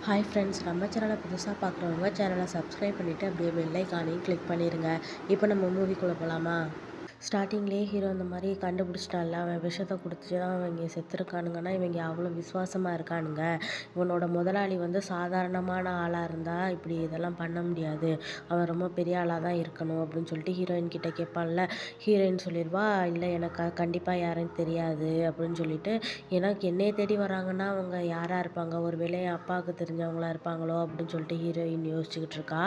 Hi friends, நம்ம சேனலை புதுசாக பார்க்குறவங்க சேனலை சப்ஸ்கிரைப் பண்ணிவிட்டு அப்படியே பெல் ஐக்கானையும் கிளிக் பண்ணிடுங்க. இப்போ நம்ம மூவிக்குள்ளே போகலாமா? ஸ்டார்டிங்லேயே ஹீரோ இந்த மாதிரி கண்டுபிடிச்சிட்டான்ல, அவன் விஷத்தை குடிச்சு தான் அவங்க செத்துருக்கானுங்கன்னா இவங்க அவ்வளோ விசுவாசமாக இருக்கானுங்க. இவனோட முதலாளி வந்து சாதாரணமான ஆளாக இருந்தால் இப்படி இதெல்லாம் பண்ண முடியாது, அவன் ரொம்ப பெரிய ஆளாக தான் இருக்கணும் அப்படின்னு சொல்லிட்டு ஹீரோயின் கிட்ட கேட்பான்ல. ஹீரோயின் சொல்லிடுவா, இல்லை எனக்கு கண்டிப்பாக யாரும் தெரியாது அப்படின்னு சொல்லிட்டு. எனக்கு என்னைய தேடி வராங்கன்னா அவங்க யாராக இருப்பாங்க, ஒரு வேளை என் அப்பாவுக்கு தெரிஞ்சவங்களா இருப்பாங்களோ அப்படின்னு சொல்லிட்டு ஹீரோயின் யோசிச்சுக்கிட்டு இருக்கா.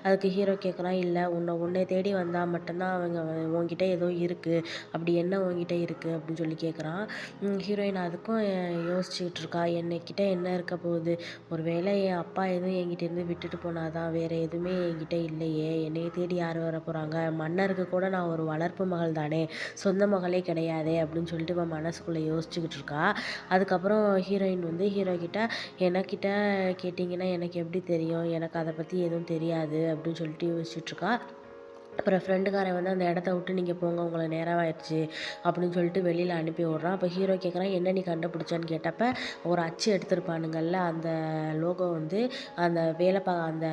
அதுக்கு ஹீரோ கேட்குறான், இல்லை உன்னை தேடி வந்தால் மட்டும்தான் அவங்க உன்கிட்ட ஏதோ இருக்குது, அப்படி என்ன உன்கிட்ட இருக்குது அப்படின்னு சொல்லி கேட்குறான். ஹீரோயின் அதுக்கும் யோசிச்சுக்கிட்டு இருக்கா, என்னைக்கிட்ட என்ன இருக்க போகுது, ஒரு வேளை என் அப்பா எதுவும் என்கிட்டேருந்து விட்டுட்டு போனாதான், வேறு எதுவுமே என்கிட்ட இல்லையே, என்னையை தேடி யார் வர போகிறாங்க, மன்னருக்கு கூட நான் ஒரு வளர்ப்பு மகள் தானே, சொந்த மகளே கிடையாதே அப்படின்னு சொல்லிட்டு இவன் மனசுக்குள்ளே யோசிச்சுக்கிட்டு இருக்கா. அதுக்கப்புறம் ஹீரோயின் வந்து ஹீரோ கிட்ட, எனக்கிட்ட கேட்டிங்கன்னா எனக்கு எப்படி தெரியும், எனக்கு அதை பற்றி எதுவும் தெரியாது அப்படின்னு சொல்லிட்டு யோசிச்சுட்ருக்கா. அப்புறம் ஃப்ரெண்டுக்காரன் வந்து அந்த இடத்த விட்டு நீங்கள் போங்க, உங்களை நேரமாயிடுச்சு அப்படின்னு சொல்லிட்டு வெளியில் அனுப்பி விட்றான். அப்போ ஹீரோ கேட்குறான், என்ன நீ கண்டுபிடிச்சான்னு கேட்டப்ப, ஒரு அச்சு எடுத்திருப்பானுங்கள்ல, அந்த லோகோ வந்து அந்த அந்த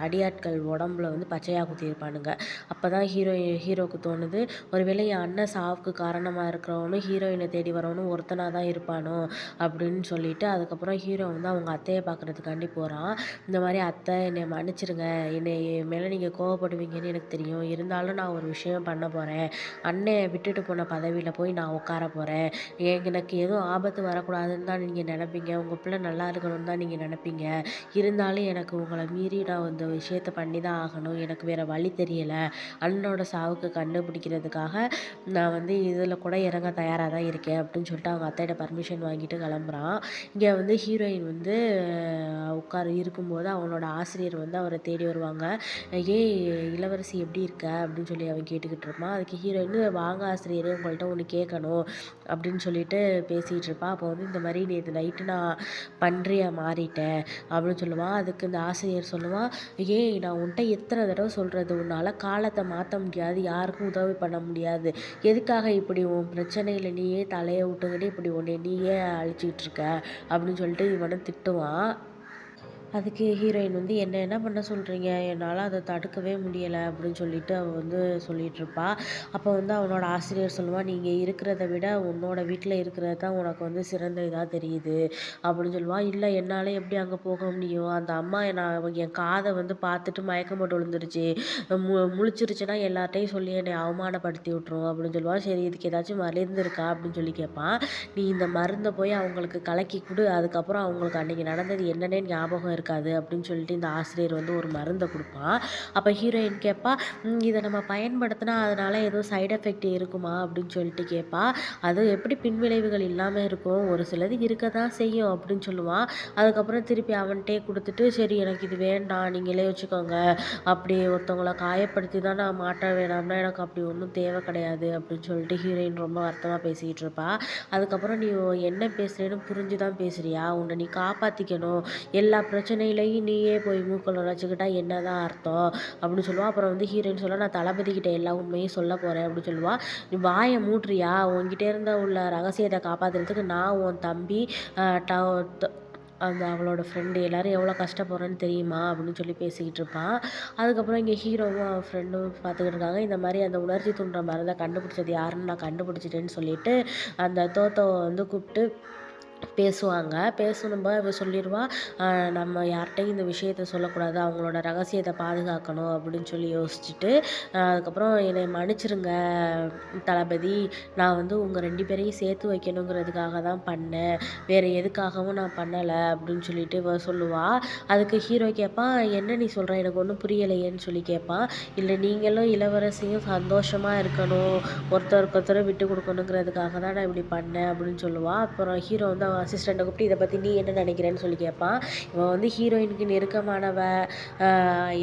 அடியாட்கள் உடம்புல வந்து பச்சையாக குத்தியிருப்பானுங்க. அப்போ தான் ஹீரோவுக்கு தோணுது, ஒருவேளை என் அண்ணன் சாவுக்கு காரணமாக இருக்கிறவனும் ஹீரோயினை தேடி வரவனும் ஒருத்தனாக தான் இருப்பானோ அப்படின்னு சொல்லிட்டு. அதுக்கப்புறம் ஹீரோ வந்து அவங்க அத்தையை பார்க்குறதுக்காண்டி போகிறான். இந்த மாதிரி, அத்தை என்னை மன்னிச்சிருங்க, என்னை மேலே நீங்கள் கோவப்படுவீங்கன்னு எனக்கு தெரியும், இருந்தாலும் நான் ஒரு விஷயம் பண்ண போகிறேன், அண்ணன் விட்டுட்டு போன பதவியில் போய் நான் உட்கார போகிறேன், எனக்கு எதுவும் ஆபத்து வரக்கூடாதுன்னு தான் நீங்கள் நினைப்பீங்க, உங்கள் பிள்ளை நல்லா இருக்கணும்னு தான் நீங்கள் நினைப்பீங்க, இருந்தாலும் எனக்கு உங்களை மீறி நான் இந்த விஷயத்தை பண்ணி தான் ஆகணும், எனக்கு வேறு வழி தெரியலை, அண்ணனோட சாவுக்கு கண்டுபிடிக்கிறதுக்காக நான் வந்து இதில் கூட இறங்க தயாராக தான் இருக்கேன் அப்படின்னு சொல்லிட்டு அவங்க அத்தையோட பர்மிஷன் வாங்கிட்டு கிளம்புறான். இங்கே வந்து ஹீரோயின் வந்து இருக்கும்போது அவனோட ஆசிரியர் வந்து அவரை தேடி வருவாங்க. ஏய் இளவரசி எப்படி இருக்க அப்படின்னு சொல்லி அவன் கேட்டுக்கிட்டு இருப்பான். அதுக்கு ஹீரோயின், வாங்க ஆசிரியரே, உங்கள்கிட்ட ஒன்று கேட்கணும் அப்படின்னு சொல்லிட்டு பேசிகிட்டு இருப்பான். அப்போ வந்து இந்த மாதிரி நேற்று நைட்டு நான் பன்றியாக மாறிட்டேன் அப்படின்னு சொல்லுவான். அதுக்கு இந்த ஆசிரியர் சொல்லுவான், ஏய் நான் உன்கிட்ட எத்தனை தடவை சொல்கிறது, உன்னால் காலத்தை மாற்ற முடியாது, யாருக்கும் உதவி பண்ண முடியாது, எதுக்காக இப்படி உன் பிரச்சனையில் நீயே தலையை விட்டுக்கிட்டு இப்படி உன்னை நீயே அழிச்சிக்கிட்டு இருக்க அப்படின்னு சொல்லிட்டு இவனை திட்டுவான். அதுக்கு ஹீரோயின் வந்து, என்ன பண்ண சொல்கிறீங்க, என்னால் அதை தடுக்கவே முடியலை அப்படின்னு சொல்லிட்டு அவள் வந்து சொல்லிகிட்ருப்பா. அப்போ வந்து அவனோட ஆசிரியர் சொல்லுவான், நீங்கள் இருக்கிறத விட உன்னோட வீட்டில் இருக்கிறது தான் உனக்கு வந்து சிறந்த இதாக தெரியுது அப்படின்னு சொல்லுவான். இல்லை என்னால் எப்படி அங்கே போக முடியும், அந்த அம்மா என் காதை வந்து பார்த்துட்டு மயக்கம் போட்டு விழுந்துருச்சு, முழிச்சிருச்சுன்னா எல்லார்ட்டையும் சொல்லி என்னை அவமானப்படுத்தி விட்ரும் அப்படின்னு சொல்லுவான். சரி, இதுக்கு ஏதாச்சும் மருந்து இருக்கா அப்படின்னு சொல்லி கேட்பான். நீ இந்த மருந்தை போய் அவங்களுக்கு கலக்கி கொடு, அதுக்கப்புறம் அவங்களுக்கு அன்றைக்கி நடந்தது என்னன்னே ஞாபகம் இருக்காது அப்படின்னு சொல்லிட்டு இந்த ஆசிரியர் வந்து ஒரு மருந்தை கொடுப்பான். அப்போ ஹீரோயின் கேட்பா, இதை நம்ம பயன்படுத்தினா அதனால் எதுவும் சைடு எஃபெக்ட் இருக்குமா அப்படின்னு சொல்லிட்டு கேட்பா. அது எப்படி பின்விளைவுகள் இல்லாமல் இருக்கும், ஒரு சிலது இருக்க தான் செய்யும் அப்படின்னு சொல்லுவான். அதுக்கப்புறம் திருப்பி அவன்கிட்டே கொடுத்துட்டு, சரி எனக்கு இது வேண்டாம், நீங்களே வச்சுக்கோங்க, அப்படி ஒருத்தவங்களை காயப்படுத்தி தான் நான் மாட்ட வேணாம்னா எனக்கு அப்படி ஒன்றும் தேவை கிடையாது அப்படின்னு சொல்லிட்டு ஹீரோயின் ரொம்ப வருத்தமாக பேசிக்கிட்டு இருப்பா. அதுக்கப்புறம், நீ என்ன பேசுகிறேன்னு புரிஞ்சு தான் பேசுகிறியா, உன்னை நீ காப்பாற்றிக்கணும், எல்லா பிரச்சனையிலையும் நீயே போய் மூக்கில் நுழைச்சிக்கிட்டா என்ன தான் அர்த்தம் அப்படின்னு சொல்லுவாள். அப்புறம் வந்து ஹீரோயின் சொல்ல, நான் தளபதிக்கிட்ட எல்லா உண்மையும் சொல்ல போகிறேன் அப்படின்னு சொல்லுவாள். நீ வாயை மூட்றியா, உன்கிட்ட இருந்த உள்ள ரகசியத்தை காப்பாற்றுறதுக்கு நான் உன் தம்பி அந்த அவளோட ஃப்ரெண்டு எல்லோரும் எவ்வளோ கஷ்டப்படுறேன்னு தெரியுமா அப்படின்னு சொல்லி பேசிக்கிட்டு இருப்பான். அதுக்கப்புறம் இங்கே ஹீரோவும் அவன் ஃப்ரெண்டும் பார்த்துக்கிட்டு இருக்காங்க. இந்த மாதிரி அந்த உணர்ச்சி தூண்டுற மருந்தை கண்டுபிடிச்சது யாருன்னு நான் கண்டுபிடிச்சிட்டேன்னு சொல்லிட்டு அந்த தோத்தோவை வந்து கூப்பிட்டு பேசுவாங்க. பேசணும்போது அவ சொல்லிடுவா, நம்ம யார்கிட்டையும் இந்த விஷயத்த சொல்லக்கூடாது, அவங்களோட ரகசியத்தை பாதுகாக்கணும் அப்படின்னு சொல்லி யோசிச்சுட்டு, அதுக்கப்புறம் என்னை மன்னிச்சிருங்க தளபதி, நான் வந்து உங்கள் 2 பேரையும் சேர்த்து வைக்கணுங்கிறதுக்காக தான் பண்ணேன், வேறு எதுக்காகவும் நான் பண்ணலை அப்படின்னு சொல்லிட்டு இவ சொல்லுவா. அதுக்கு ஹீரோ கேட்பான், என்ன நீ சொல்கிற, எனக்கு ஒன்றும் புரியலையேன்னு சொல்லி கேட்பான். இல்லை, நீங்களும் இளவரசியும் சந்தோஷமாக இருக்கணும், ஒருத்தருக்கு ஒருத்தர் விட்டு கொடுக்கணுங்கிறதுக்காக தான் நான் இப்படி பண்ணேன் அப்படின்னு சொல்லுவாள். அப்புறம் ஹீரோ வந்து அவன் அசிஸ்டண்ட்டை கூப்பிட்டு, இதை பற்றி நீ என்ன நினைக்கிறேன்னு சொல்லி கேட்பான். இவன் வந்து ஹீரோயினுக்கு நெருக்கமானவ,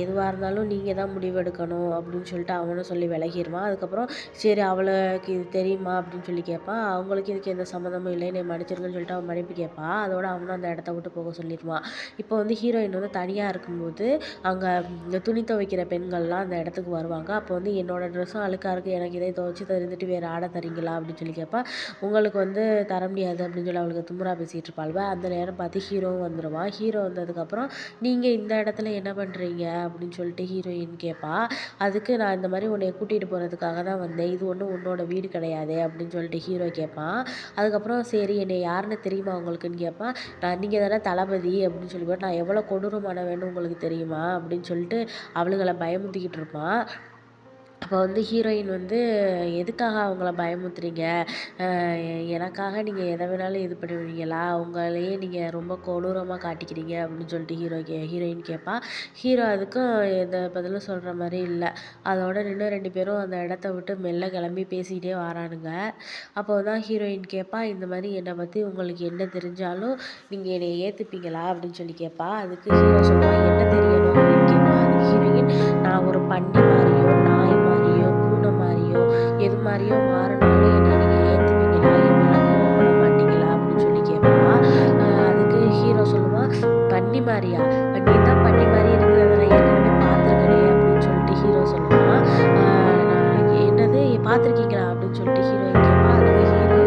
எதுவாக இருந்தாலும் நீங்கள் தான் முடிவெடுக்கணும் அப்படின்னு சொல்லிட்டு அவனும் சொல்லி விலகிடுவான். அதுக்கப்புறம், சரி அவளுக்கு இது தெரியுமா அப்படின்னு சொல்லி கேட்பான். அவங்களுக்கு இதுக்கு எந்த சம்மந்தமும் இல்லை, என்னை மன்னிச்சிருங்கன்னு சொல்லிட்டு அவன் மன்னிப்பு கேட்பான். அதோட அவனும் அந்த இடத்த விட்டு போக சொல்லிடுவான். இப்போ வந்து ஹீரோயின் வந்து தனியாக இருக்கும்போது அங்கே இந்த துணி துவைக்கிற பெண்கள்லாம் அந்த இடத்துக்கு வருவாங்க. அப்போ வந்து, என்னோட ட்ரெஸ்ஸும் அழுக்காக இருக்குது, எனக்கு இதை துவைச்சி தந்துட்டு வேறு ஆடை தரீங்களா அப்படின்னு சொல்லி கேட்பான். உங்களுக்கு வந்து தர முடியாது அப்படின்னு சொல்லி அவளுக்கு திமிரா பேசிகிட்டு இருப்பாள்வ. அந்த நேரம் பார்த்து ஹீரோவும் வந்துடுவான். ஹீரோ வந்ததுக்கப்புறம் நீங்கள் இந்த இடத்துல என்ன பண்ணுறீங்க அப்படின்னு சொல்லிட்டு ஹீரோயின் கேட்பா. அதுக்கு நான் இந்த மாதிரி உன்னை கூட்டிகிட்டு போகிறதுக்காக தான் வந்தேன், இது ஒன்றும் உன்னோட வீடு கிடையாது அப்படின்னு சொல்லிட்டு ஹீரோ கேட்பான். அதுக்கப்புறம் சரி என்னை யாருன்னு தெரியுமா உங்களுக்குன்னு கேட்பான். நீங்கள் தானே தளபதி அப்படின்னு சொல்லி நான் எவ்வளோ கொடூரமானவன்னு உங்களுக்கு தெரியுமா அப்படின்னு சொல்லிட்டு அவளுகளை பயமுறுத்திக்கிட்டு இருப்பான். அப்போ வந்து ஹீரோயின் வந்து எதுக்காக அவங்கள பயமுறுத்துறீங்க, எனக்காக நீங்கள் எதை வேணாலும் இது பண்ணுவீங்களா, உங்களையே நீங்கள் ரொம்ப கொடூரமாக காட்டிக்கிறீங்க அப்படின்னு சொல்லிட்டு ஹீரோயின் கேட்பா. ஹீரோ அதுக்கும் எந்த பதிலும் சொல்கிற மாதிரி இல்லை. அதோட இன்னும் 2 பேரும் அந்த இடத்த விட்டு மெல்ல கிளம்பி பேசிக்கிட்டே வரானுங்க. அப்போ தான் ஹீரோயின் கேட்பா, இந்த மாதிரி என்னை பற்றி உங்களுக்கு என்ன தெரிஞ்சாலும் நீங்கள் என்னை ஏற்றுப்பீங்களா அப்படின்னு சொல்லி கேட்பா. அதுக்கு ஹீரோ சொல்லுவான், என்ன தெரியணும் அப்படின்னு கேட்பா. அதுக்கு ஹீரோயின், நான் ஒரு பன்னி மாதிரியோ நாய் மாதிரியோ பூனை மாதிரியோ எது மாதிரியோ மாறினாலும் என்னை நீங்கள் ஏற்றுப்பீங்களா, என் மேலே கோவப்பட மாட்டீங்களா அப்படின்னு சொல்லி கேட்பா. அதுக்கு ஹீரோ சொல்லுவான், பன்னி மாதிரியா, நீ தான் பன்னி மாதிரி இருக்கிறத நான் ஏற்கனவே பார்த்துருக்கனே அப்படின்னு சொல்லிட்டு ஹீரோ சொல்லுவான். நான் என்னது பார்த்துருக்கீங்களா அப்படின்னு சொல்லிட்டு ஹீரோயின் கேட்பா. அதுக்கு ஹீரோ,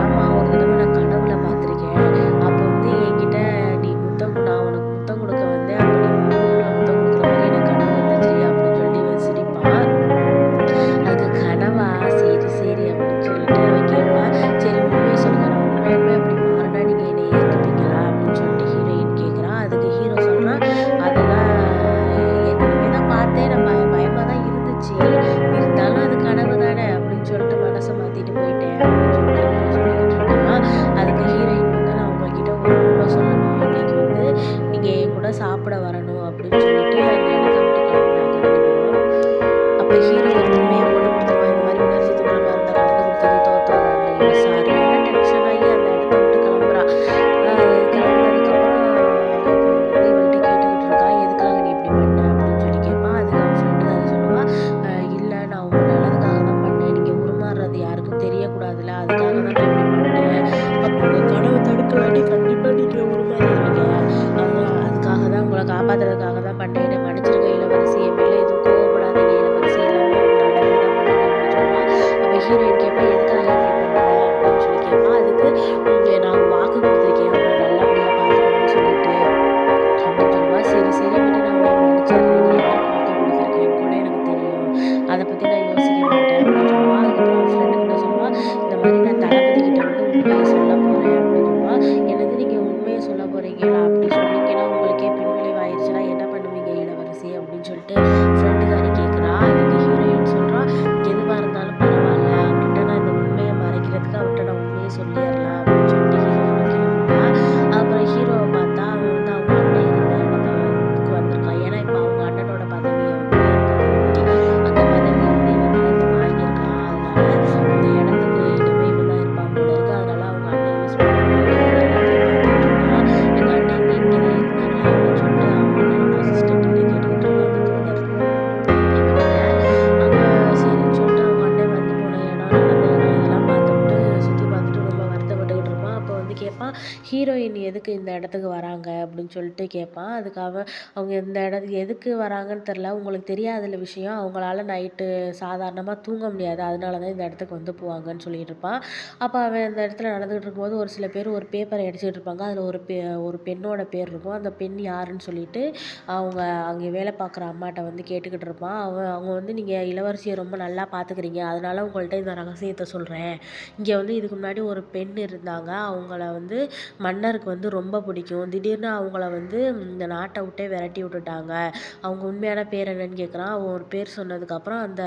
ஆமாம் ஒரு தடவை நான் கனவுல பார்த்துருக்கேன், அப்போ வந்து என்கிட்ட நீ நான் உனக்கு முத்தம் கொடுக்க வந்தேன், அப்போ நீ மூக்குல முத்தம் கொடுக்குற மாதிரி எனக்கு கனவு வந்துச்சு அப்படின்னு சொல்லி இவன் சிரிப்பான். அதுக்கு கனவா, சரி சரி அப்படின்னு சொல்லிட்டு அவன் கேட்பா. சரி உண்மையை சொல்லுங்க, நான் உண்மையுமே அப்படி மாறினா நீங்கள் என்னை ஏற்றுப்பீங்களா அப்படின்னு சொல்லிட்டு ஹீரோயின் கேட்குறான். அதுக்கு ஹீரோ சொல்கிறான், அதெல்லாம் ஏற்கனவே தான் பார்த்தேன், நான் பயமாக தான் இருந்துச்சு, இருந்தாலும் அது கனவு தானே அப்படின்னு சொல்லிட்டு மனசை மாற்றிட்டு போயிட்டேன் அப்படின்னு சொல்லிட்டு ஹீரோ சொல்லிக்கிட்டு இருக்கான். அதுக்கு ஹீரோயின் வந்து, நான் உங்ககிட்ட ஒரு உண்மை சொல்லணும், இன்னைக்கு வந்து நீங்கள் என் கூட சாப்பிட வரணும் அப்படின்னு சொல்லிட்டு அந்த இடத்த விட்டு கிளம்புறாங்க 2 பேரும். அப்போ ஹீரோ ஒரு உண்மையை போட்டு கொடுத்துருவான். இந்த மாதிரி உணர்ச்சி தூண்டுறமா இருந்தால் கலந்து கொடுத்தது தோத்தோன்னு இவன் சரியான டென்ஷன் ஆகி அந்த இடத்த விட்டு கிளம்புறா. கிளம்புனதுக்கப்புறம் இப்போ வந்து இவள்கிட்ட கேட்டுக்கிட்டு இருக்கா, எதுக்காக நீ இப்படி பண்ண அப்படின்னு சொல்லி கேட்பான். அதுக்கு அவன் ஃப்ரெண்டு அதை சொல்லுவா, இல்லை நான் உங்கள் நல்லதுக்காக தான் பண்ணேன், நீங்கள் உருமாறுறது யாருக்கும் தெரியக்கூடாதுல்ல, அதுக்காக தான் நான் இப்படி பண்ணேன், அப்போ உங்கள் கனவு தடுக்கலாட்டி கண்டிப்பாக நீங்கள் உருமாறிடுவீங்க, அதுக்காக தான் உங்களை காப்பாற்றுறதுக்காக தான் பண்ணேன், என்னை மன்னிச்சிருங்க இளவரசி, என் மேலே எதுவும் கோவப்படாதீங்க இளவரசி, எல்லாமே உங்கள் நல்லதுக்கு தான் பண்ணுவேன் அப்படின்னு சொல்லுவான். அப்போ ஹீரோயின் கேட்பா, எதுக்காக இப்படி பண்ணுறேன் அப்படின்னு சொல்லி கேட்பா. அதுக்கு நான் வாக்கு கொடுத்துருக்கேன் உங்களை நல்லபடியாக பார்த்துக்கணும்னு சொல்லிட்டு அப்படின்னு சொல்லுவா. சரி சரி விட்டு நான் உன்னை மன்னிச்சிடுறேன், நீ யாருக்கு வாக்கு கொடுத்துருக்கேன்னு கூட எனக்கு தெரியும், அதை பற்றி நான் யோசிக்க மாட்டேன் அப்படின்னு சொல்லுவா. அதுக்கப்புறம் அவன் ஃப்ரெண்டு கிட்ட சொல்லுவா, இந்த மாதிரி நான் தளபதி கிட்ட வந்து உண்மையை சொல்ல போகிறேன் அப்படின்னு சொல்லுவா. என்னது நீங்கள் உண்மையை சொல்ல போகிறீங்களா, அப்படி சொன்னீங்கன்னா உங்களுக்கே பின்விளைவாயிருச்சுன்னா என்ன பண்ணுவீங்க இளவரசி அப்படின்னு சொல்லிட்டு ஃப்ரெண்டுக்காரி கேட்குறா. அதுக்கு ஹீரோயின் சொல்கிறா, எதுவாக இருந்தாலும் பரவாயில்ல, அவர்கிட்ட நான் இந்த உண்மையை மறைக்கிறதுக்கு அவர்கிட்ட நான் உண்மையை சொல்லிடலாம் அப்படின்னு சொல்லிட்டு ஹீரோயின் கிளம்புறா. அப்புறம் ஹீரோவை பார்த்தா அவன் வந்து அவங்க அண்ணன் இருந்த இடத்துக்கு வந்திருக்கான். ஏன்னா இப்போ அவங்க அண்ணனோட பதவியை வந்து அந்த பதவியை வந்து இவன் தான் இப்போ வாங்கியிருக்கான். அதனால இந்த இடத்துக்கு இனிமே இவன் தான் இருப்பான் போல இருக்கு. அதனால அவங்க அண்ணன் யூஸ் பண்ணி எல்லாத்தையும் பார்த்துட்டு இருக்கான். எங்கள் அண்ணன் இங்கே தான் இருந்தாங்களா அப்படின்னு சொல்லிட்டு அவங்க அண்ணனோட அசிஸ்டன்ட் கிட்ட கேட்டுக்கிட்டு இருக்கான் அந்த தூதர் இவன்கிட்ட. அங்கே சரின்னு சொல்லிட்டு அவங்க அண்ணன் வந்து போன இடம், நடந்த இடம் இதெல்லாம் பார்த்துட்டு சுற்றி பார்த்துட்டு ரொம்ப வருத்தப்பட்டுக்கிட்டு இருப்பான். அப்போ வந்து கேட்பான், ஹீரோயின் எதுக்கு இந்த இடத்துக்கு வராங்க அப்படின்னு சொல்லிட்டு கேட்பான். அதுக்கு அவங்க இந்த இடத்துக்கு எதுக்கு வராங்கன்னு தெரில, உங்களுக்கு தெரியாதுல்ல விஷயம், அவங்களால நைட்டு சாதாரணமாக தூங்க முடியாது, அதனால தான் இந்த இடத்துக்கு வந்து போவாங்கன்னு சொல்லிட்டு இருப்பான். அப்போ அவன் அந்த இடத்துல நடந்துகிட்டு இருக்கும்போது ஒரு சில பேர் ஒரு பேப்பரை அடிச்சுட்டு இருப்பாங்க. அதில் ஒரு பெண்ணோட பேர் இருக்கும். அந்த பெண் யாருன்னு சொல்லிட்டு அவங்க அங்கே வேலை பார்க்குற அம்மாட்ட வந்து கேட்டுக்கிட்டு இருப்பான். அவங்க வந்து, நீங்கள் இளவரசியை ரொம்ப நல்லா பார்த்துக்கிறீங்க, அதனால உங்கள்கிட்ட இந்த ரகசியத்தை சொல்கிறேன், இங்கே வந்து இதுக்கு முன்னாடி ஒரு பெண் இருந்தாங்க, அவங்கள வந்து மன்னருக்கு வந்து ரொம்ப பிடிக்கும், திடீர்னு அவங்கள வந்து இந்த நாட்டை விட்டே விரட்டி விட்டுட்டாங்க, அவங்க உண்மையான பேர் என்னன்னு கேட்குறான். அவன் ஒரு பேர் சொன்னதுக்கப்புறம் அந்த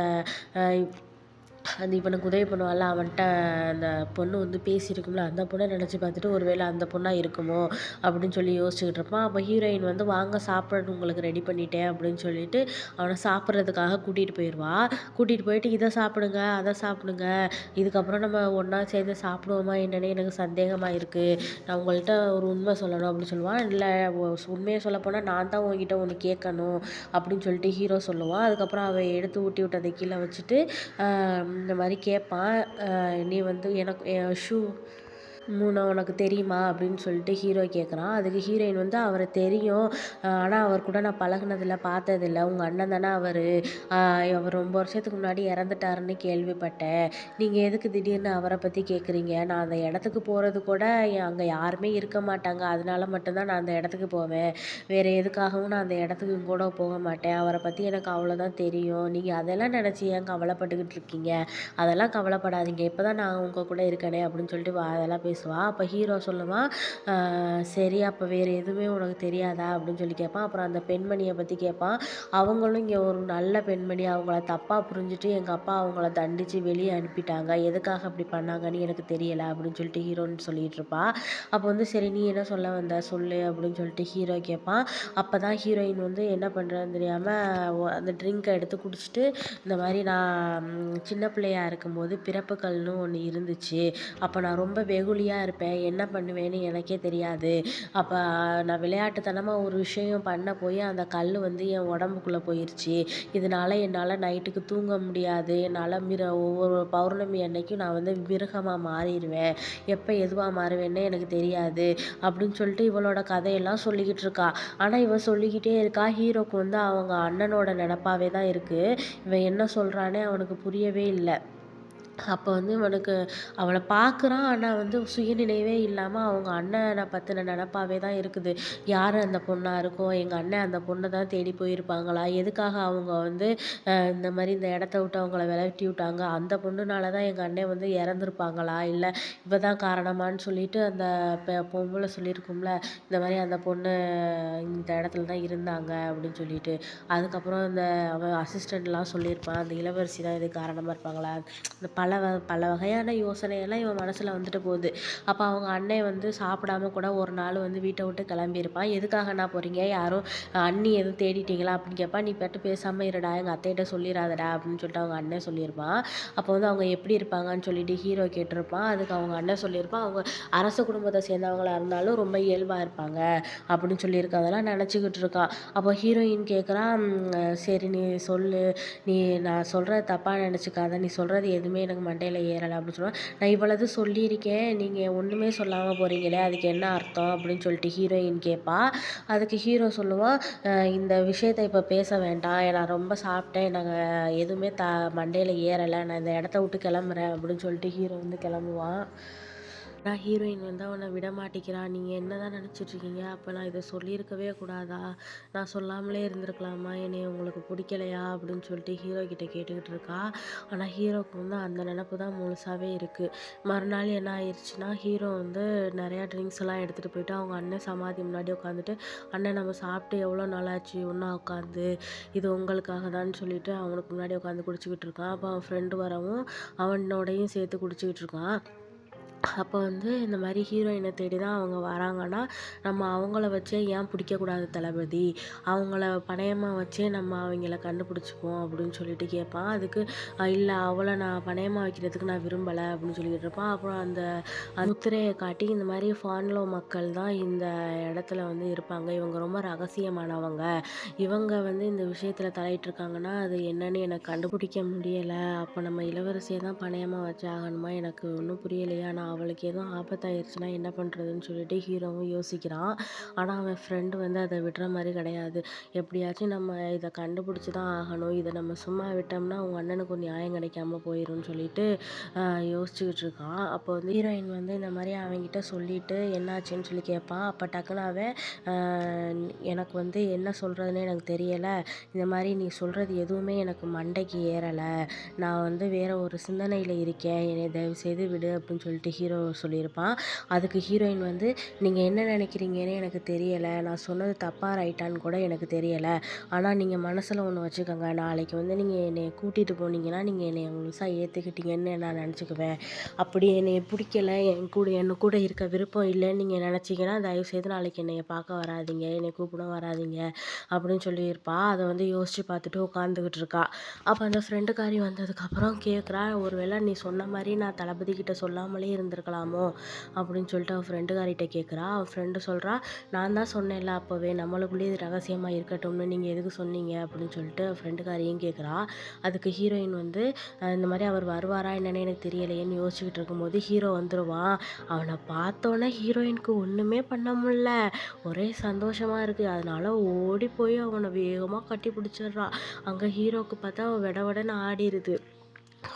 இவனுக்கு உதவி பண்ணுவான்ல அவன்கிட்ட அந்த பொண்ணு வந்து பேசியிருக்கும்ல, அந்த பொண்ணை நினச்சி பார்த்துட்டு ஒருவேளை அந்த பொண்ணாக இருக்குமோ அப்படின்னு சொல்லி யோசிச்சுக்கிட்டு இருப்பான். அப்போ ஹீரோயின் வந்து, வாங்க சாப்பிட உங்களுக்கு ரெடி பண்ணிட்டேன் அப்படின்னு சொல்லிட்டு அவனை சாப்பிட்றதுக்காக கூட்டிகிட்டு போயிடுவா. கூட்டிகிட்டு போயிட்டு இதை சாப்பிடுங்க அதை சாப்பிடுங்க, இதுக்கப்புறம் நம்ம ஒன்றா சேர்ந்து சாப்பிடுவோமா என்னன்னு எனக்கு சந்தேகமாக இருக்குது, நான் உங்கள்கிட்ட ஒரு உண்மை சொல்லணும் அப்படின்னு சொல்லுவான். இல்லை உண்மையை சொல்லப்போனால் நான் தான் உங்ககிட்ட ஒன்று கேட்கணும் அப்படின்னு சொல்லிட்டு ஹீரோ சொல்லுவான். அதுக்கப்புறம் அவன் எடுத்து ஊட்டி விட்டதை கீழே வச்சுட்டு இந்த மாதிரி கேட்பான், நீ வந்து எனக்கு ஷூ உனக்கு தெரியுமா?" அப்படின்னு சொல்லிட்டு ஹீரோ கேட்குறான். அதுக்கு ஹீரோயின் வந்து, "அவர தெரியும். ஆனா அவர் கூட நான் பழகுனதில்ல, பார்த்ததில்ல. உங்க அண்ணன் தானே அவரு. அ அவர் ரொம்ப வருஷத்துக்கு முன்னாடி இறந்துட்டாருன்னு கேள்விப்பட்டேன். நீங்க எதுக்கு திடீர்னு அவர பத்தி கேட்குறீங்க? நான் அந்த இடத்துக்கு போறது கூட அங்க யாருமே இருக்க மாட்டாங்க. அதனால மட்டும் தான் நான் அந்த இடத்துக்கு போவேன். வேற எதுக்காகவும் நான் அந்த இடத்துக்கு கூட போக மாட்டேன். அவர பத்தி எனக்கு அவ்வளோதான் தெரியும். நீங்க அதெல்லாம் நினச்சு ஏன் கவலைப்பட்டுக்கிட்டு இருக்கீங்க? அதெல்லாம் கவலைப்படாதீங்க. இப்பதான் நான் உங்க கூட இருக்கேனே!" அப்படின்னு சொல்லிட்டு அதெல்லாம் பேசுவா. அப்ப ஹீரோ சொல்லுவான், சரி அப்ப வேற எதுவுமே உனக்கு தெரியாதா?" அப்படின்னு சொல்லி கேட்பான். அப்புறம் அந்த பெண்மணிய பத்தி கேட்பான். அவங்களும் இங்க ஒரு நல்ல பெண்மணி. அவங்கள தப்பா புரிஞ்சுட்டு எங்க அப்பா அவங்கள தண்டிச்சு வெளிய அனுப்பிட்டாங்க. எதுக்காக அப்படி பண்ணாங்கன்னு எனக்கு தெரியல அப்படின்னு சொல்லிட்டு ஹீரோயின் சொல்லிட்டு இருப்பா. அப்போ வந்து, "சரி நீ என்ன சொல்ல வந்த? சொல்லு" அப்படின்னு சொல்லிட்டு ஹீரோ கேட்பான். அப்பதான் ஹீரோயின் வந்து என்ன பண்றதுன்னு தெரியாம அந்த ட்ரிங்க்க எடுத்து குடிச்சுட்டு, இந்த மாரி "நான் சின்ன பிள்ளையா இருக்கும்போது பிறப்புக்கல்னு ஒண்ணு இருந்துச்சு. அப்ப நான் ரொம்ப வெகுளியா இருப்பேன். என்ன பண்ணுவேன்னு எனக்கே தெரியாது. அப்ப நான் விளையாட்டுத்தனமா ஒரு விஷயம் பண்ண போய் அந்த கல்லு வந்து என் உடம்புக்குள்ள போயிருச்சு. இதனால என்னால நைட்டுக்கு தூங்க முடியாது. என்னால ஒவ்வொரு பௌர்ணமி அன்னைக்கும் நான் வந்து மிருகமா மாறிருவேன். எப்ப எதுவா மாறுவேன்னே எனக்கு தெரியாது." அப்படின்னு சொல்லிட்டு இவளோட கதையெல்லாம் சொல்லிக்கிட்டு இருக்கா. ஆனா இவ சொல்லிக்கிட்டே இருக்கா. ஹீரோக்கு வந்து அவங்க அண்ணனோட நெனப்பாவே தான் இருக்கு. இவன் என்ன சொல்றான்னே அவனுக்கு புரியவே இல்ல. அப்ப வந்து இவனுக்கு அவள பார்க்குறான். ஆனா வந்து சுயநினைவே இல்லாம அவங்க அண்ணன பத்தின நெனப்பாவே தான் இருக்குது. யாரு அந்த பொண்ணா இருக்கும்? எங்க அண்ணன் அந்த பொண்ண தான் தேடி போயிருப்பாங்களா? எதுக்காக அவங்க வந்து இந்த மாரி இந்த இடத்த விட்டு அவங்கள விரட்டி விட்டாங்க? அந்த பொண்ணுனால தான் எங்க அண்ணன் வந்து இறந்துருப்பாங்களா? இல்ல இவ தான் காரணமான்னு சொல்லிட்டு அந்த பொம்பள சொல்லியிருக்கும்ல, இந்த மாரி அந்த பொண்ணு இந்த இடத்துல தான் இருந்தாங்க அப்படின்னு சொல்லிட்டு. அதுக்கப்புறம் இந்த அவன் அசிஸ்டன்ட்லாம் சொல்லியிருப்பான். அந்த இளவரசி தான் இதுக்கு காரணமா இருப்பாங்களா? இந்த பல வகையான யோசனையெல்லாம் இவன் மனசுல வந்துட்டு போகுது. அப்ப அவங்க அண்ணன் வந்து சாப்பிடாம கூட ஒரு நாள் வந்து வீட்ட விட்டு கிளம்பியிருப்பான். "எதுக்காகண்ணா போறீங்க? யாரும் அண்ணி எதுவும் தேடிட்டீங்களா?" அப்படின்னு கேட்பான். "நீ பாட்டு பேசாம இருடா. எங்க அத்தைகிட்ட சொல்லிறாதடா" அப்படின்னு சொல்லிட்டு அவங்க அண்ணன் சொல்லியிருப்பான். அப்போ வந்து அவங்க எப்படி இருப்பாங்கன்னு சொல்லிட்டு ஹீரோ கேட்டிருப்பான். அதுக்கு அவங்க அண்ணன் சொல்லியிருப்பான், "அவங்க அரச குடும்பத்த சேர்ந்தவங்களா இருந்தாலும் ரொம்ப இயல்பா இருப்பாங்க" அப்படின்னு சொல்லியிருக்கான். அதெல்லாம் நினச்சுக்கிட்டு இருக்கான். அப்போ ஹீரோயின் கேட்குறா, "சரி நீ சொல்லு. நீ நான் சொல்றத தப்பா நினச்சுக்காத. நீ சொல்றது எதுவுமே எனக்கு மண்டையில ஏறல" அப்படின்னு சொல்லுவான். "நான் இவ்வளது சொல்லியிருக்கேன். நீங்க ஒண்ணுமே சொல்லாம போறீங்களே! அதுக்கு என்ன அர்த்தம்?" அப்படின்னு சொல்லிட்டு ஹீரோயின் கேட்பா. அதுக்கு ஹீரோ சொல்லுவான், இந்த விஷயத்த இப்ப பேச வேண்டாம். நான் ரொம்ப சாப்பிட்டேன். எனக்கு எதுவுமே மண்டையில ஏறல. நான் இந்த இடத்த விட்டு கிளம்புறேன்" அப்படின்னு சொல்லிட்டு ஹீரோ வந்து கிளம்புவான். ஆனா ஹீரோயின் வந்து அவன விடமாட்டேங்கிறா. "நீங்க என்னதான் நினைச்சிட்ருக்கீங்க? அப்ப நான் இத சொல்லியிருக்கவே கூடாதா? நான் சொல்லாமலே இருந்திருக்கலாமா? என்னைய உங்களுக்கு பிடிக்கலையா?" அப்படின்னு சொல்லிட்டு ஹீரோ கிட்ட கேட்டுக்கிட்டு இருக்கா. ஆனா ஹீரோக்கு வந்து அந்த நெனப்பு தான் முழுசாவே இருக்கு. மறுநாள் என்ன ஆயிருச்சுன்னா, ஹீரோ வந்து நெறையா ட்ரிங்க்ஸ் எல்லாம் எடுத்துட்டு போயிட்டு அவங்க அண்ணன் சமாதி முன்னாடி உட்காந்துட்டு, "அண்ணன் நம்ம சாப்பிட்டு எவ்வளோ நாளாச்சு ஒண்ணா உட்காந்து. இது உங்களுக்காக தான்னு" சொல்லிட்டு அவனுக்கு முன்னாடி உட்காந்து குடிச்சுக்கிட்டு இருக்கான். அப்ப அவன் ஃப்ரெண்டு வரவும் அவனோடையும் சேர்த்து குடிச்சுக்கிட்டு இருக்கான். அப்போ வந்து இந்த மாரி ஹீரோயின தேடி தான் அவங்க வராங்கன்னா, நம்ம அவங்கள வச்சே ஏன் பிடிக்கக்கூடாது தளபதி? அவங்கள பணயமா வச்சே நம்ம அவங்கள கண்டுபிடிச்சுக்குவோம் அப்படின்னு சொல்லிட்டு கேட்பான். அதுக்கு இல்ல அவள நான் பணயமா வைக்கிறதுக்கு நான் விரும்பல அப்படின்னு சொல்லிட்டு இருப்பான். அப்புறம் அந்த முத்திரைய காட்டி இந்த மாரி ஃபான்லோ மக்கள் தான் இந்த இடத்துல வந்து இருப்பாங்க. இவங்க ரொம்ப ரகசியமானவங்க. இவங்க வந்து இந்த விஷயத்துல தலையிட்டுருக்காங்கன்னா, அது என்னன்னு எனக்கு கண்டுபிடிக்க முடியல. அப்ப நம்ம இளவரசிய தான் பணயமா வச்சாகணுமா? எனக்கு ஒண்ணும் புரியலையே. ஆனா அவளுக்கு எதுவும் ஆபத்தாயிருச்சுன்னா என்ன பண்றதுன்னு சொல்லிட்டு ஹீரோவும் யோசிக்கிறான். ஆனா அவன் ஃப்ரெண்டு வந்து அத விடுற மாரி கிடையாது. எப்படியாச்சும் நம்ம இத கண்டுபிடிச்சு தான் ஆகணும். இத நம்ம சும்மா விட்டோம்னா உங்க அண்ணனுக்கு ஒரு நியாயம் கிடைக்காம போயிரும்னு சொல்லிட்டு யோசிச்சுக்கிட்டு இருக்கான். அப்போ வந்து ஹீரோயின் வந்து இந்த மாரி அவன்கிட்ட சொல்லிட்டு என்னாச்சுன்னு சொல்லி கேட்பான். அப்ப டக்குனு அவன், "அ எனக்கு வந்து என்ன சொல்றதுன்னே எனக்கு தெரியல. இந்த மாரி நீ சொல்றது எதுவுமே எனக்கு மண்டைக்கு ஏறல. நான் வந்து வேற ஒரு சிந்தனையில இருக்கேன். என்னைய தயவுசெய்து விடு" அப்படின்னு சொல்லிட்டு ஹீரோ சொல்லியிருப்பான். அதுக்கு ஹீரோயின் வந்து, "நீங்க என்ன நினைக்கிறீங்கன்னே எனக்கு தெரியல. நான் சொன்னது தப்பா ரைட்டான்னு கூட எனக்கு தெரியல. ஆனா நீங்க மனசுல ஒண்ணு வச்சுக்கோங்க. நாளைக்கு வந்து நீங்க என்னைய கூட்டிட்டு போனீங்கன்னா, நீங்க என்னைய முழுசா ஏத்துக்கிட்டீங்கன்னு நான் நினச்சுக்குவேன். அப்படி என்னைய பிடிக்கல, என் கூட இருக்க விருப்பம் இல்லைன்னு நீங்க நினச்சீங்கன்னா, தயவுசெய்து நாளைக்கு என்னைய பார்க்க வராதீங்க. என்னைய கூப்பிட வராதீங்க" அப்படின்னு சொல்லியிருப்பா. அத வந்து யோசிச்சு பார்த்துட்டு உட்காந்துக்கிட்டு இருக்கா. அப்ப அந்த ஃப்ரெண்டுக்காரி வந்ததுக்கப்புறம் கேட்குறா, "ஒருவேளை நீ சொன்ன மாரி நான் தளபதி கிட்ட சொல்லாமலே இருந்திருக்கலாமோ அப்படின்னு சொல்லிட்டு அவள் ஃப்ரெண்டுக்காரிட்ட கேட்குறா. அவள் ஃப்ரெண்டு சொல்கிறா, நான் தான் சொன்னேன்ல அப்போவே நம்மளுக்குள்ளேயே இது ரகசியமாக இருக்கட்டும்னு நீங்கள் எதுக்கு சொன்னீங்க அப்படின்னு சொல்லிட்டு ஃப்ரெண்டுக்காரியும் கேட்குறா. அதுக்கு ஹீரோயின் வந்து இந்த மாதிரி அவர் வருவாரா என்னன்னு எனக்கு தெரியலையேன்னு யோசிச்சுக்கிட்டு இருக்கும்போது ஹீரோ வந்துடுவான். அவனை பார்த்தோன்னே ஹீரோயினுக்கு ஒன்றுமே பண்ண முடியல, ஒரே சந்தோஷமாக இருக்குது. அதனால ஓடி போய் அவனை வேகமாக கட்டி பிடிச்சிடுறா. அங்கே ஹீரோவுக்கு பார்த்தா அவன் விடன்னு ஆடிடுது.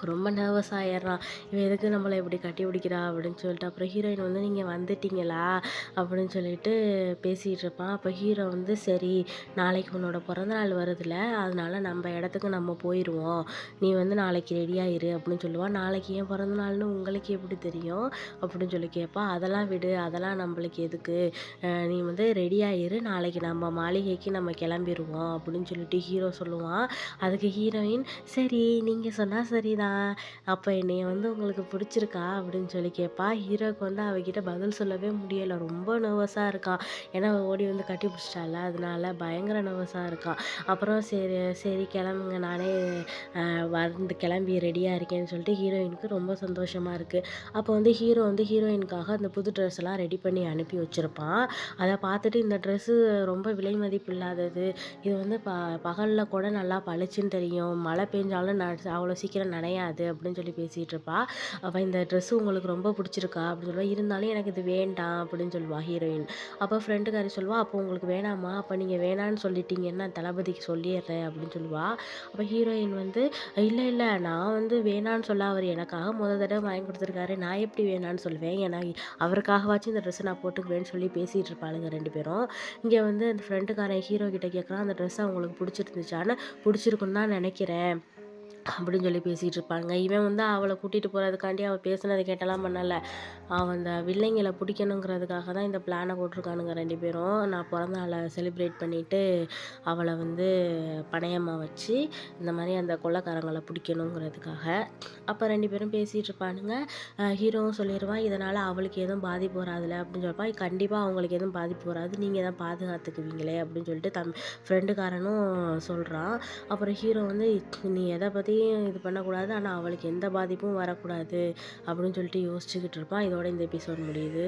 ரொம்ப நர்வஸ் ஆயிடுறான். இவன் எதுக்கு நம்மளை இப்படி கட்டி பிடிக்கிறா அப்படின்னு சொல்லிட்டு. அப்புறம் ஹீரோயின் வந்து நீங்கள் வந்துட்டீங்களா அப்படின்னு சொல்லிட்டு பேசிகிட்டு இருப்பான். அப்போ ஹீரோ வந்து சரி, நாளைக்கு உன்னோட பிறந்தநாள் வருதுல்ல, அதனால நம்ம இடத்துக்கு நம்ம போயிடுவோம், நீ வந்து நாளைக்கு ரெடியாயிரு அப்படின்னு சொல்லுவான். நாளைக்கு ஏன் பிறந்தநாள்னு உங்களுக்கு எப்படி தெரியும் அப்படின்னு சொல்லி கேட்பா. அதெல்லாம் விடு, அதெல்லாம் நம்மளுக்கு எதுக்கு, நீ வந்து ரெடியாயிரு, நாளைக்கு நம்ம மாளிகைக்கு நம்ம கிளம்பிடுவோம் அப்படின்னு சொல்லிட்டு ஹீரோ சொல்லுவான். அதுக்கு ஹீரோயின் சரி நீங்கள் சொன்னால் சரி தான், அப்போ என்னைய வந்து உங்களுக்கு பிடிச்சிருக்கா அப்படின்னு சொல்லி கேட்பா. ஹீரோவுக்கு வந்து அவகிட்ட பதில் சொல்லவே முடியலை, ரொம்ப நர்வஸாக இருக்கான். ஏன்னா அவள் ஓடி வந்து கட்டி பிடிச்சிட்டால, அதனால பயங்கர நர்வஸாக இருக்கான். அப்புறம் சரி சரி கிளம்புங்க, நானே வந்து கிளம்பி ரெடியாக இருக்கேன்னு சொல்லிட்டு ஹீரோயினுக்கு ரொம்ப சந்தோஷமாக இருக்குது. அப்போ வந்து ஹீரோ வந்து ஹீரோயினுக்காக அந்த புது ட்ரெஸ் எல்லாம் ரெடி பண்ணி அனுப்பி வச்சுருப்பான். அதை பார்த்துட்டு இந்த ட்ரெஸ்ஸு ரொம்ப விலை மதிப்பு இல்லாதது, இது வந்து பகலில் கூட நல்லா பளிச்சுன்னு தெரியும், மழை பெஞ்சாலும் அவ்வளோ சீக்கிரம் நனையாது அப்படின்னு சொல்லி பேசிகிட்டு இருப்பா. அப்போ இந்த ட்ரெஸ்ஸு உங்களுக்கு ரொம்ப பிடிச்சிருக்கா அப்படின்னு சொல்லுவா. இருந்தாலும் எனக்கு இது வேண்டாம் அப்படின்னு சொல்லுவா ஹீரோயின். அப்போ ஃப்ரெண்டுக்காரி சொல்லுவா, அப்போ உங்களுக்கு வேணாமா, அப்போ நீங்கள் வேணான்னு சொல்லிட்டீங்கன்னா தளபதிக்கு சொல்லிடுறேன் அப்படின்னு சொல்லுவா. அப்போ ஹீரோயின் வந்து இல்லை இல்லை, நான் வந்து வேணான்னு சொல்ல, அவர் எனக்காக தடவை வாங்கி கொடுத்துருக்காரு, நான் எப்படி வேணான்னு சொல்லுவேன், ஏன்னா அவருக்காகவாச்சும் இந்த ட்ரெஸ்ஸை நான் போட்டுக்குவேன்னு சொல்லி பேசிகிட்டு இருப்பாளுங்க ரெண்டு பேரும். இங்கே வந்து அந்த ஃப்ரெண்டுக்காரன் ஹீரோ கிட்ட கேட்குறான், அந்த ட்ரெஸ் அவங்களுக்கு பிடிச்சிருந்துச்சான்னு. பிடிச்சிருக்குன்னு தான் நினைக்கிறேன் அப்படின்னு சொல்லி பேசிகிட்டு இருப்பாங்க. இவன் வந்து அவளை கூட்டிகிட்டு போகிறதுக்காண்டி அவள் பேசுனதை கேட்டெல்லாம் பண்ணலை, அவன் அந்த வில்லைங்களை பிடிக்கணுங்கிறதுக்காக தான் இந்த பிளானை போட்டிருக்கானுங்க ரெண்டு பேரும். நான் பிறந்த நாளை செலிப்ரேட் பண்ணிவிட்டு அவளை வந்து பணையமாக வச்சு இந்த மாதிரி அந்த கொள்ளைக்காரங்களை பிடிக்கணுங்கிறதுக்காக. அப்போ ரெண்டு பேரும் பேசிகிட்டு இருப்பானுங்க. ஹீரோவும் சொல்லிடுவான், இதனால் அவளுக்கு எதுவும் பாதிப்பு வராதுல்ல அப்படின்னு சொல்லிப்பான். கண்டிப்பாக அவங்களுக்கு எதுவும் பாதிப்பு வராது, நீங்கள் தான் பாதுகாத்துக்குவீங்களே அப்படின்னு சொல்லிட்டு ஃப்ரெண்டுக்காரனும் சொல்கிறான். அப்புறம் ஹீரோ வந்து நீ எதை பற்றி இது பண்ணக்கூடாது, ஆனால் அவளுக்கு எந்த பாதிப்பும் வரக்கூடாது அப்படின்னு சொல்லிட்டு யோசிச்சுக்கிட்டு இருப்பான். இதோட இந்த எபிசோட் முடியுது.